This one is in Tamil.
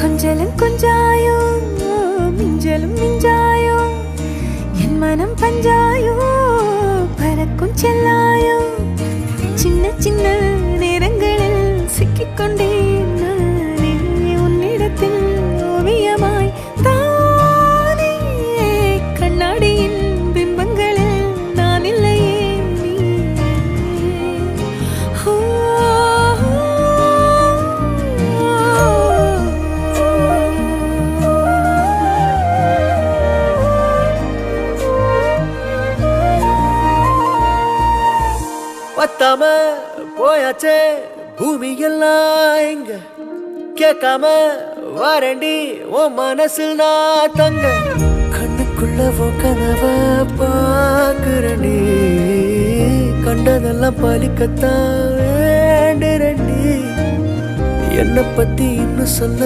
கொஞ்சலும் கொஞ்சாயோ மிஞ்சலும் மிஞ்சாயோ என் மனம் பஞ்சாயோ பறக்கும் செல்லாயோ சின்ன சின்ன நேரங்களில் சிக்கிக்கொண்டேன் நானே உன்னிடத்தில் ஓவியமாய் தானே கண்ணாடியின் பிம்பங்களில் நான் இல்லையே பத்தாம போயாச்சே பூமி எல்லாம் இங்க கேட்காம வாரண்டி உன் மனசில் நான் தங்க கண்ணுக்குள்ள உன் கனவ பாக்குறண்டி கண்டதெல்லாம் பலிக்கத்தான் வேண்டுறண்டி என்னை பத்தி இன்னும் சொல்ல